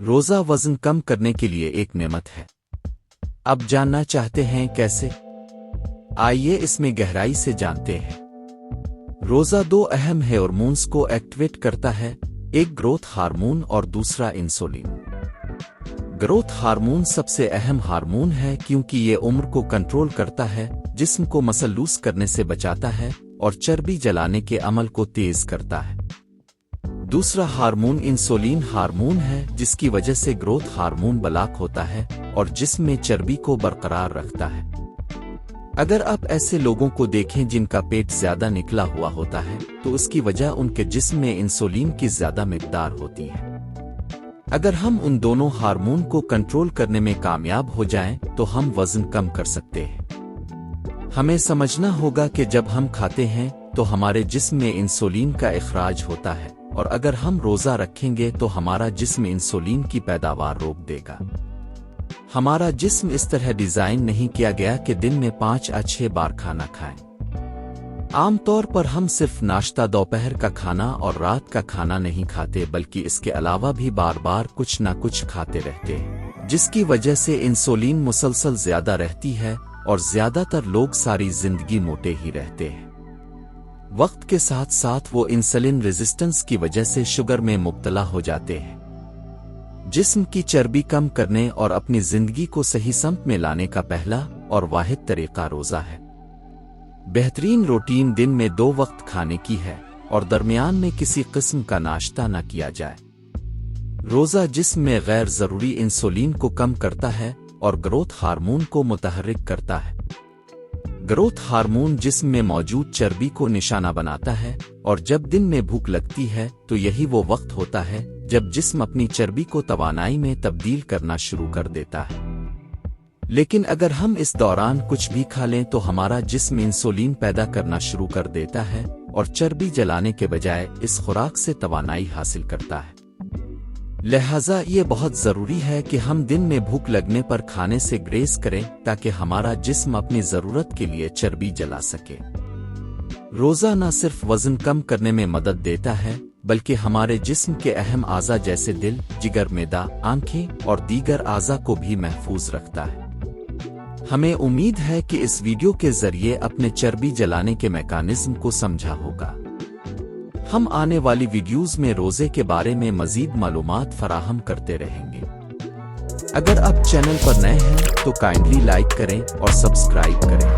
روزہ وزن کم کرنے کے لیے ایک نعمت ہے۔ اب جاننا چاہتے ہیں کیسے؟ آئیے اس میں گہرائی سے جانتے ہیں۔ روزہ دو اہم ہارمونز کو ایکٹیویٹ کرتا ہے، ایک گروتھ ہارمون اور دوسرا انسولین۔ گروتھ ہارمون سب سے اہم ہارمون ہے کیونکہ یہ عمر کو کنٹرول کرتا ہے، جسم کو مسل لوز کرنے سے بچاتا ہے اور چربی جلانے کے عمل کو تیز کرتا ہے۔ دوسرا ہارمون انسولین ہارمون ہے، جس کی وجہ سے گروتھ ہارمون بلاک ہوتا ہے اور جسم میں چربی کو برقرار رکھتا ہے۔ اگر آپ ایسے لوگوں کو دیکھیں جن کا پیٹ زیادہ نکلا ہوا ہوتا ہے تو اس کی وجہ ان کے جسم میں انسولین کی زیادہ مقدار ہوتی ہے۔ اگر ہم ان دونوں ہارمون کو کنٹرول کرنے میں کامیاب ہو جائیں تو ہم وزن کم کر سکتے ہیں۔ ہمیں سمجھنا ہوگا کہ جب ہم کھاتے ہیں تو ہمارے جسم میں انسولین کا اخراج ہوتا ہے، اور اگر ہم روزہ رکھیں گے تو ہمارا جسم انسولین کی پیداوار روک دے گا۔ ہمارا جسم اس طرح ڈیزائن نہیں کیا گیا کہ دن میں 5 یا 6 بار کھانا کھائیں۔ عام طور پر ہم صرف ناشتہ، دوپہر کا کھانا اور رات کا کھانا نہیں کھاتے، بلکہ اس کے علاوہ بھی بار بار کچھ نہ کچھ کھاتے رہتے ہیں، جس کی وجہ سے انسولین مسلسل زیادہ رہتی ہے اور زیادہ تر لوگ ساری زندگی موٹے ہی رہتے ہیں۔ وقت کے ساتھ ساتھ وہ انسولین ریزسٹنس کی وجہ سے شوگر میں مبتلا ہو جاتے ہیں۔ جسم کی چربی کم کرنے اور اپنی زندگی کو صحیح سمت میں لانے کا پہلا اور واحد طریقہ روزہ ہے۔ بہترین روٹین دن میں 2 وقت کھانے کی ہے اور درمیان میں کسی قسم کا ناشتہ نہ کیا جائے۔ روزہ جسم میں غیر ضروری انسولین کو کم کرتا ہے اور گروتھ ہارمون کو متحرک کرتا ہے۔ گروتھ ہارمون جسم میں موجود چربی کو نشانہ بناتا ہے، اور جب دن میں بھوک لگتی ہے تو یہی وہ وقت ہوتا ہے جب جسم اپنی چربی کو توانائی میں تبدیل کرنا شروع کر دیتا ہے۔ لیکن اگر ہم اس دوران کچھ بھی کھا لیں تو ہمارا جسم انسولین پیدا کرنا شروع کر دیتا ہے اور چربی جلانے کے بجائے اس خوراک سے توانائی حاصل کرتا ہے۔ لہٰذا یہ بہت ضروری ہے کہ ہم دن میں بھوک لگنے پر کھانے سے گریز کریں تاکہ ہمارا جسم اپنی ضرورت کے لیے چربی جلا سکے۔ روزہ نہ صرف وزن کم کرنے میں مدد دیتا ہے بلکہ ہمارے جسم کے اہم اعضاء جیسے دل، جگر، معدہ، آنکھیں اور دیگر اعضاء کو بھی محفوظ رکھتا ہے۔ ہمیں امید ہے کہ اس ویڈیو کے ذریعے اپنے چربی جلانے کے میکانزم کو سمجھا ہوگا۔ ہم آنے والی ویڈیوز میں روزے کے بارے میں مزید معلومات فراہم کرتے رہیں گے۔ اگر آپ چینل پر نئے ہیں تو کائنڈلی لائک کریں اور سبسکرائب کریں۔